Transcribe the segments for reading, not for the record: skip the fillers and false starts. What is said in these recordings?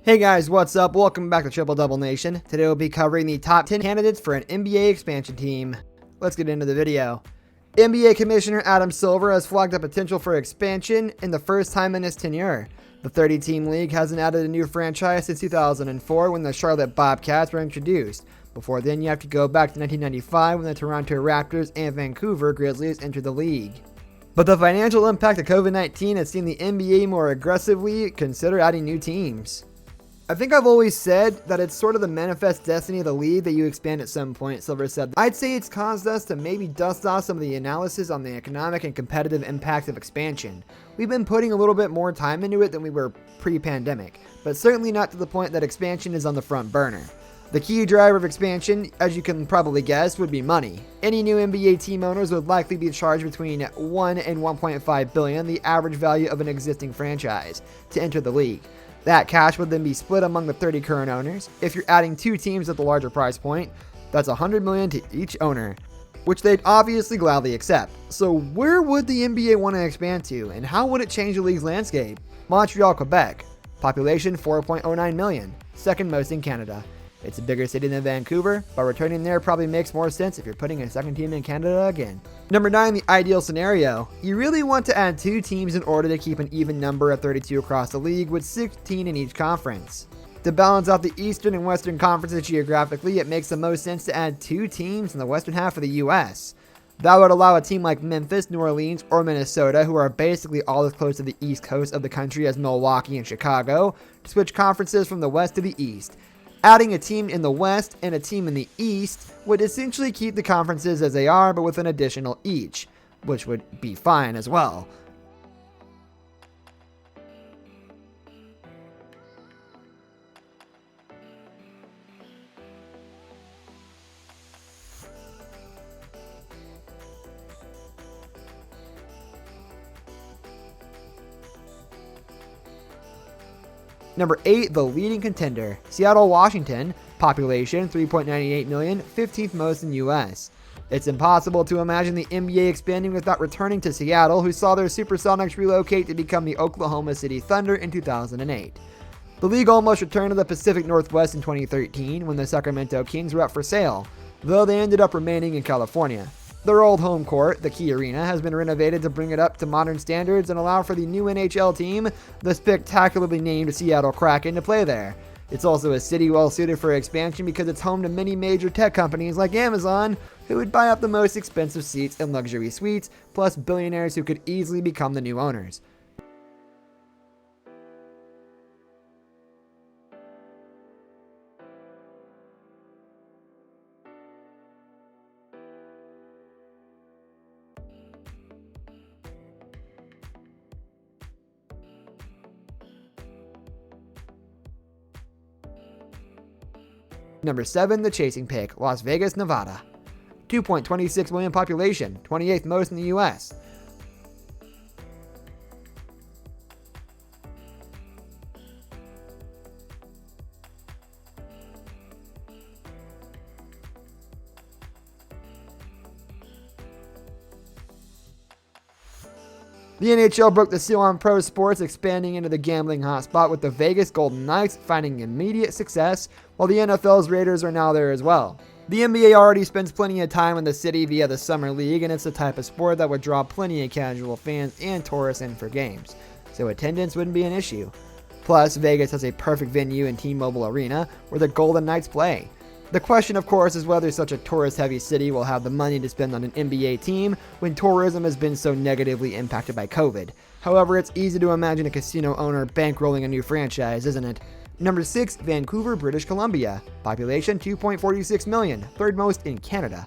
Hey guys, what's up? Welcome back to Triple Double Nation. Today we'll be covering the top 10 candidates for an NBA expansion team. Let's get into the video. NBA Commissioner Adam Silver has flagged the potential for expansion in the first time in his tenure. The 30-team league hasn't added a new franchise since 2004 when the Charlotte Bobcats were introduced. Before then, you have to go back to 1995 when the Toronto Raptors and Vancouver Grizzlies entered the league. But the financial impact of COVID-19 has seen the NBA more aggressively consider adding new teams. I think I've always said that it's sort of the manifest destiny of the league that you expand at some point, Silver said. I'd say it's caused us to maybe dust off some of the analysis on the economic and competitive impact of expansion. We've been putting a little bit more time into it than we were pre-pandemic, but certainly not to the point that expansion is on the front burner. The key driver of expansion, as you can probably guess, would be money. Any new NBA team owners would likely be charged between $1 and $1.5 billion, the average value of an existing franchise, to enter the league. That cash would then be split among the 30 current owners. If you're adding two teams at the larger price point, that's $100 million to each owner, which they'd obviously gladly accept. So where would the NBA want to expand to, and how would it change the league's landscape? Montreal, Quebec. Population 4.09 million, second most in Canada. It's a bigger city than Vancouver, but returning there probably makes more sense if you're putting a second team in Canada again. Number 9, the ideal scenario. You really want to add two teams in order to keep an even number of 32 across the league with 16 in each conference. To balance out the Eastern and Western conferences geographically, it makes the most sense to add two teams in the western half of the US. That would allow a team like Memphis, New Orleans, or Minnesota, who are basically all as close to the east coast of the country as Milwaukee and Chicago, to switch conferences from the west to the east. Adding a team in the West and a team in the East would essentially keep the conferences as they are, but with an additional each, which would be fine as well. Number 8, the leading contender, Seattle, Washington, population 3.98 million, 15th most in US. It's impossible to imagine the NBA expanding without returning to Seattle, who saw their Supersonics relocate to become the Oklahoma City Thunder in 2008. The league almost returned to the Pacific Northwest in 2013 when the Sacramento Kings were up for sale, though they ended up remaining in California. Their old home court, the Key Arena, has been renovated to bring it up to modern standards and allow for the new NHL team, the spectacularly named Seattle Kraken, to play there. It's also a city well suited for expansion because it's home to many major tech companies like Amazon, who would buy up the most expensive seats and luxury suites, plus billionaires who could easily become the new owners. Number 7, the chasing pick, Las Vegas, Nevada. 2.26 million population, 28th most in the US. The NHL broke the seal on pro sports, expanding into the gambling hotspot with the Vegas Golden Knights finding immediate success, while the NFL's Raiders are now there as well. The NBA already spends plenty of time in the city via the Summer League, and it's the type of sport that would draw plenty of casual fans and tourists in for games, so attendance wouldn't be an issue. Plus, Vegas has a perfect venue in T-Mobile Arena where the Golden Knights play. The question, of course, is whether such a tourist-heavy city will have the money to spend on an NBA team when tourism has been so negatively impacted by COVID. However, it's easy to imagine a casino owner bankrolling a new franchise, isn't it? Number 6, Vancouver, British Columbia. Population 2.46 million, third most in Canada.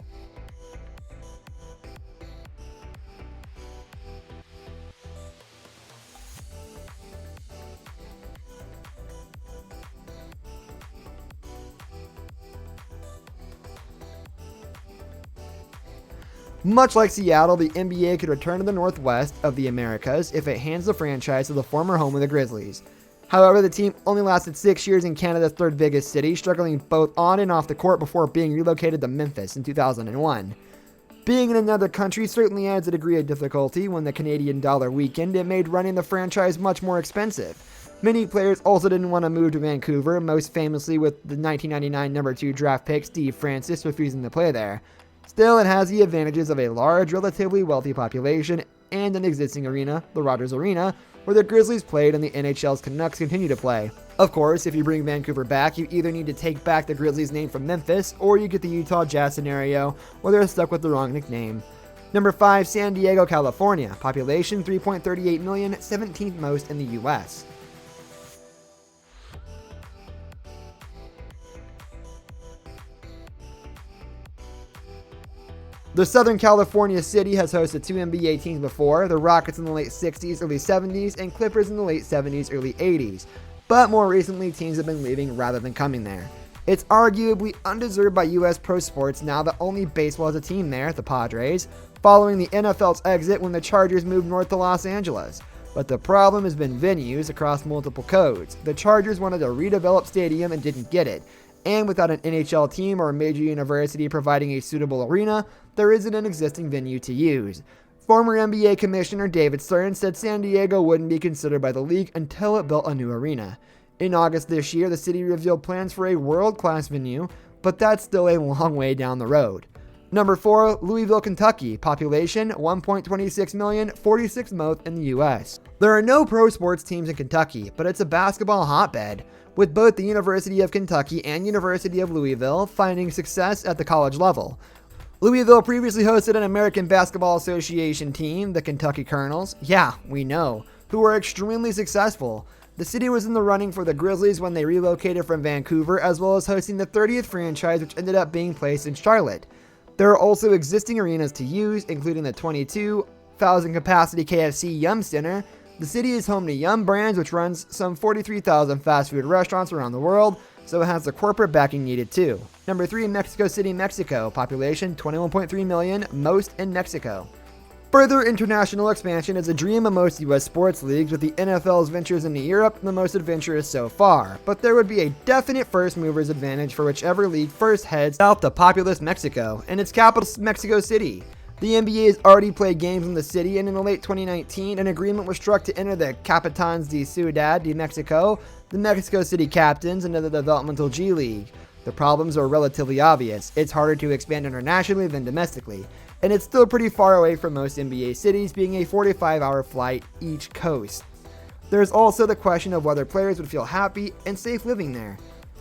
Much like Seattle, the NBA could return to the Northwest of the Americas if it hands the franchise to the former home of the Grizzlies. However, the team only lasted 6 years in Canada's third biggest city, struggling both on and off the court before being relocated to Memphis in 2001. Being in another country certainly adds a degree of difficulty. When the Canadian dollar weakened, it made running the franchise much more expensive. Many players also didn't want to move to Vancouver, most famously with the 1999 number 2 draft pick Steve Francis refusing to play there. Still, it has the advantages of a large, relatively wealthy population and an existing arena, the Rogers Arena, where the Grizzlies played and the NHL's Canucks continue to play. Of course, if you bring Vancouver back, you either need to take back the Grizzlies' name from Memphis, or you get the Utah Jazz scenario, where they're stuck with the wrong nickname. Number 5, San Diego, California. Population 3.38 million, 17th most in the US. The Southern California city has hosted 2 NBA teams before, the Rockets in the late 60s, early 70s, and Clippers in the late 70s, early 80s. But more recently, teams have been leaving rather than coming there. It's arguably undeserved by US pro sports now that only baseball has a team there, the Padres, following the NFL's exit when the Chargers moved north to Los Angeles. But the problem has been venues across multiple codes. The Chargers wanted a redeveloped stadium and didn't get it. And without an NHL team or a major university providing a suitable arena, there isn't an existing venue to use. Former NBA Commissioner David Stern said San Diego wouldn't be considered by the league until it built a new arena. In August this year, the city revealed plans for a world-class venue, but that's still a long way down the road. Number 4, Louisville, Kentucky. Population 1.26 million, 46th most in the US. There are no pro sports teams in Kentucky, but it's a basketball hotbed, with both the University of Kentucky and University of Louisville finding success at the college level. Louisville previously hosted an American Basketball Association team, the Kentucky Colonels, yeah, we know, who were extremely successful. The city was in the running for the Grizzlies when they relocated from Vancouver, as well as hosting the 30th franchise, which ended up being placed in Charlotte. There are also existing arenas to use, including the 22,000 capacity KFC Yum Center. The city is home to Yum Brands, which runs some 43,000 fast food restaurants around the world, so it has the corporate backing needed too. Number 3, Mexico City, Mexico. Population 21.3 million, most in Mexico. Further international expansion is a dream of most US sports leagues, with the NFL's ventures into Europe the most adventurous so far, but there would be a definite first mover's advantage for whichever league first heads south to populous Mexico, and its capital Mexico City. The NBA has already played games in the city, and in the late 2019, an agreement was struck to enter the Capitanes de Ciudad de Mexico, the Mexico City Captains, into the developmental G League. The problems are relatively obvious. It's harder to expand internationally than domestically, and it's still pretty far away from most NBA cities, being a 45-hour flight each coast. There's also the question of whether players would feel happy and safe living there.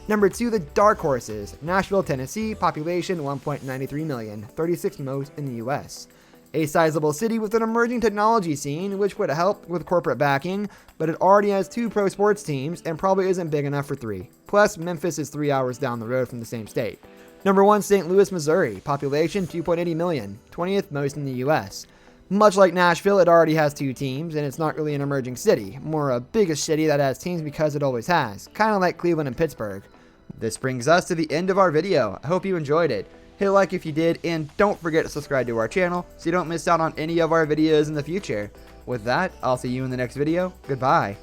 Number 2, the dark horses. Nashville, Tennessee. Population 1.93 million, 36th most in the US. A sizable city with an emerging technology scene, which would help with corporate backing, but it already has 2 pro sports teams and probably isn't big enough for 3. Plus, Memphis is 3 hours down the road from the same state. Number 1, St. Louis, Missouri. Population 2.80 million, 20th most in the US. Much like Nashville, it already has 2 teams, and it's not really an emerging city, more a biggish city that has teams because it always has, kind of like Cleveland and Pittsburgh. This brings us to the end of our video. I hope you enjoyed it. Hit a like if you did, and don't forget to subscribe to our channel so you don't miss out on any of our videos in the future. With that, I'll see you in the next video. Goodbye.